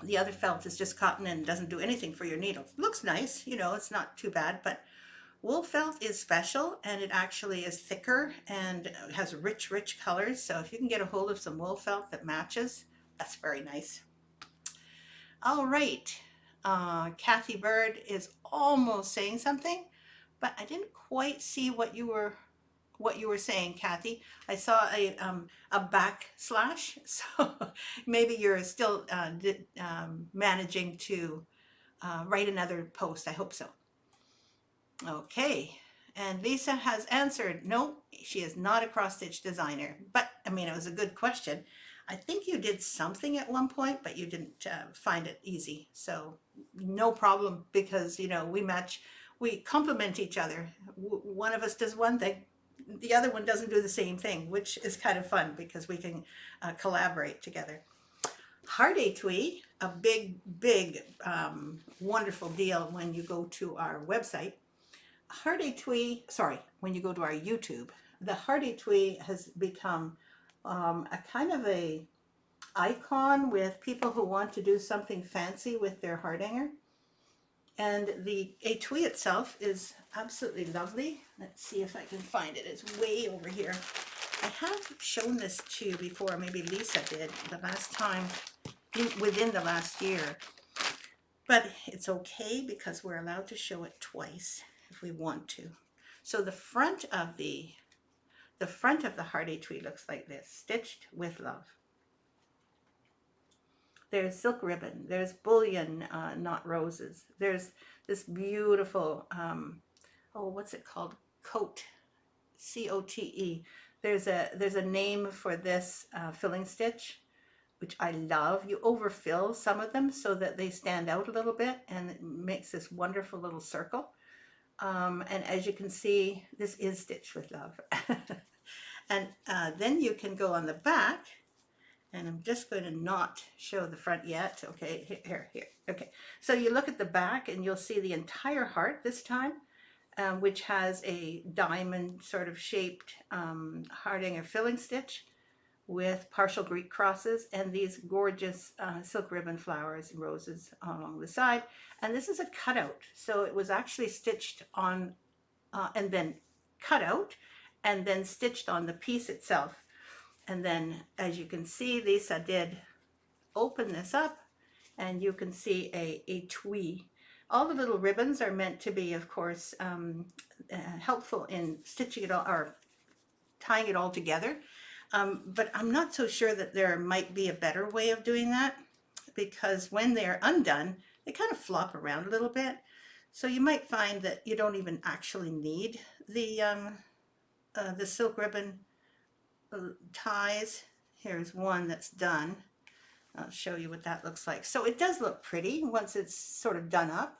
The other felt is just cotton and doesn't do anything for your needles. Looks nice, you know, it's not too bad, but wool felt is special, and it actually is thicker and has rich, rich colors. So if you can get a hold of some wool felt that matches, that's very nice. All right, Kathy Bird is almost saying something, but I didn't quite see what you were saying, Kathy. I saw a backslash, so maybe you're still managing to write another post. I hope so. Okay, and Lisa has answered, no, she is not a cross-stitch designer, but I mean, it was a good question. I think you did something at one point, but you didn't find it easy. So no problem, because, you know, we complement each other. One of us does one thing, the other one doesn't do the same thing, which is kind of fun because we can collaborate together. Heart etui, a big, wonderful deal when you go to our website. Heart etui, sorry, when you go to our YouTube, the heart etui has become a kind of a icon with people who want to do something fancy with their hardanger. And the etui itself is absolutely lovely. Let's see if I can find it. It's way over here. I have shown this to you before, maybe Lisa did the last time, within the last year. But it's okay because we're allowed to show it twice if we want to. So the front of the heart etui looks like this, stitched with love. There's silk ribbon, there's bullion knot roses, there's this beautiful, oh, what's it called? Cote, C-O-T-E. There's a name for this filling stitch, which I love. You overfill some of them so that they stand out a little bit, and it makes this wonderful little circle. And as you can see, this is stitched with love. And then you can go on the back And I'm just going to not show the front yet. Okay, here. Okay, so you look at the back and you'll see the entire heart this time, which has a diamond sort of shaped hearting or filling stitch with partial Greek crosses and these gorgeous silk ribbon flowers and roses along the side. And this is a cutout. So it was actually stitched on and then cut out and then stitched on the piece itself. And then, as you can see, Lisa did open this up and you can see a twee. All the little ribbons are meant to be, of course, helpful in stitching it all or tying it all together. But I'm not so sure that there might be a better way of doing that, because when they're undone, they kind of flop around a little bit. So you might find that you don't even actually need the silk ribbon ties. Here's one that's done. I'll show you what that looks like. So it does look pretty once it's sort of done up,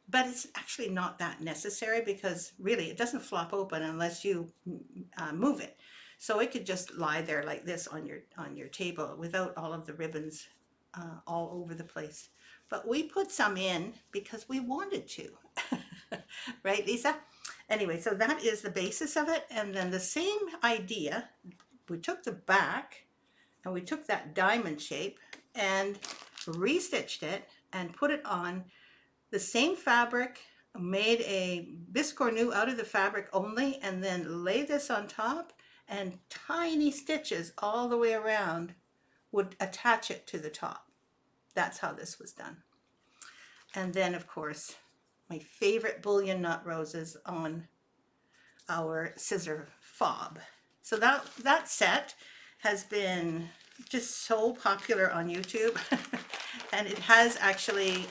but it's actually not that necessary, because really it doesn't flop open unless you move it. So it could just lie there like this on your table without all of the ribbons all over the place. But we put some in because we wanted to. Right, Lisa? Anyway, so that is the basis of it. And then the same idea, we took the back and we took that diamond shape and restitched it and put it on the same fabric, made a biscornu out of the fabric only, and then lay this on top, and tiny stitches all the way around would attach it to the top. That's how this was done. And then, of course, my favorite bullion knot roses on our scissor fob. So that set has been just so popular on YouTube. And it has actually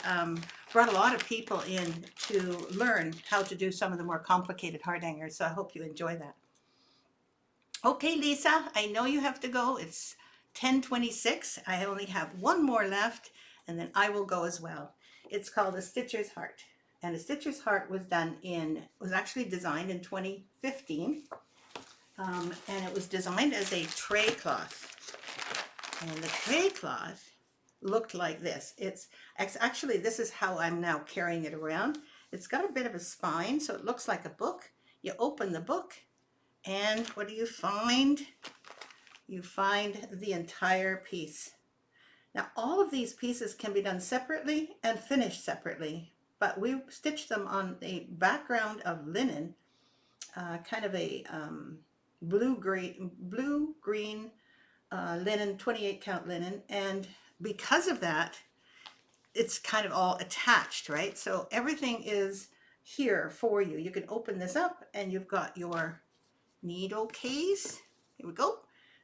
brought a lot of people in to learn how to do some of the more complicated heart hangers. So I hope you enjoy that. Okay, Lisa, I know you have to go. It's 10:26. I only have one more left, and then I will go as well. It's called a Stitcher's Heart. And a Stitcher's Heart was actually designed in 2015. And it was designed as a tray cloth. And the tray cloth looked like this. It's actually, this is how I'm now carrying it around. It's got a bit of a spine, so it looks like a book. You open the book, and what do you find? You find the entire piece. Now, all of these pieces can be done separately and finished separately, but we stitched them on a background of linen, kind of a blue-green linen, 28 count linen, and because of that, it's kind of all attached, right? So everything is here for you. You can open this up and you've got your needle case. Here we go.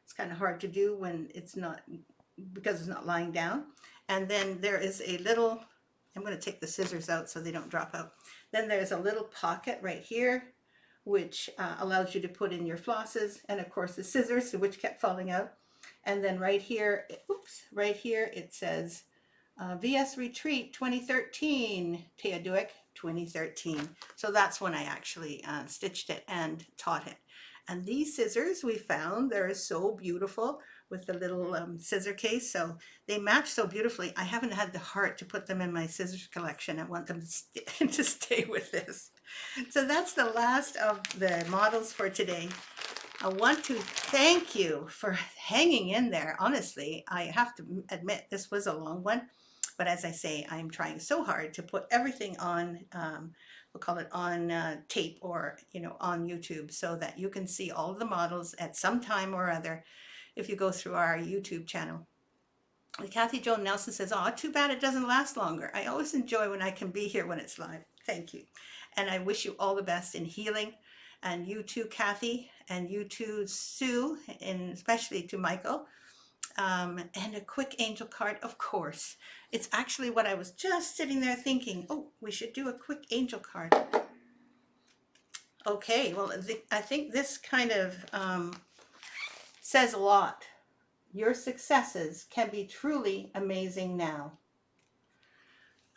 It's kind of hard to do when it's not, because it's not lying down. And then there is a little, I'm going to take the scissors out so they don't drop out. Then there's a little pocket right here, which allows you to put in your flosses, and of course the scissors, which kept falling out. And then right here, right here it says VS Retreat 2013, Thea 2013. So that's when I actually stitched it and taught it. And these scissors we found, they're so beautiful with the little scissor case. So they match so beautifully. I haven't had the heart to put them in my scissors collection. I want them to stay with this. So that's the last of the models for today. I want to thank you for hanging in there. Honestly, I have to admit this was a long one, but as I say, I'm trying so hard to put everything on, we'll call it on tape, or on YouTube, so that you can see all of the models at some time or other if you go through our YouTube channel. Kathy Joan Nelson says, "Oh, too bad it doesn't last longer. I always enjoy when I can be here when it's live." Thank you. And I wish you all the best in healing. And you too, Kathy, and you too, Sue, and especially to Michael. And a quick angel card, of course. It's actually what I was just sitting there thinking, oh, we should do a quick angel card. Okay, well, I think this kind of says a lot. Your successes can be truly amazing now.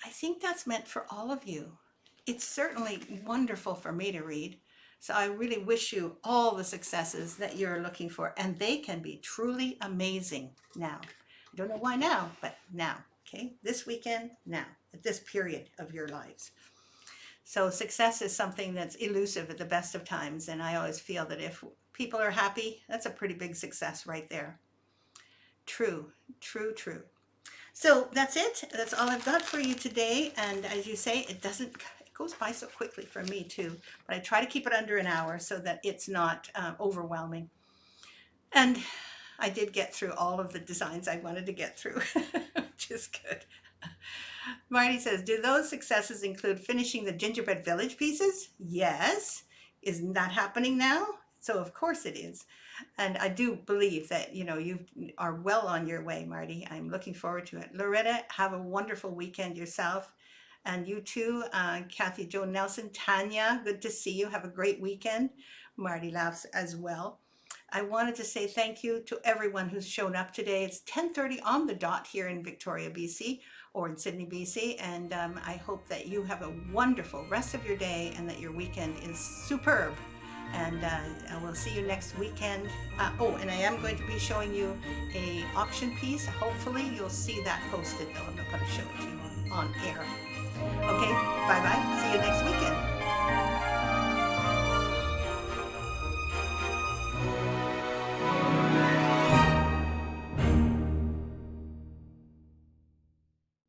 I think that's meant for all of you. It's certainly wonderful for me to read, So I really wish you all the successes that you're looking for, and they can be truly amazing now. I don't know why now, but now, okay? This weekend, now, at this period of your lives. So success is something that's elusive at the best of times, and I always feel that if people are happy, that's a pretty big success right there. True, true, true. So that's it. That's all I've got for you today. And as you say, it goes by so quickly for me too. But I try to keep it under an hour so that it's not overwhelming. And I did get through all of the designs I wanted to get through, which is good. Marty says, do those successes include finishing the gingerbread village pieces? Yes. Isn't that happening now? So of course it is. And I do believe that, you are well on your way, Marty. I'm looking forward to it. Loretta, have a wonderful weekend yourself. And you too, Kathy Jo Nelson, Tanya, good to see you. Have a great weekend. Marty laughs as well. I wanted to say thank you to everyone who's shown up today. It's 10:30 on the dot here in Victoria, BC, or in Sydney, BC. And I hope that you have a wonderful rest of your day and that your weekend is superb. And I will see you next weekend. And I am going to be showing you a auction piece. Hopefully you'll see that posted, though I'm not going to show it to you on air.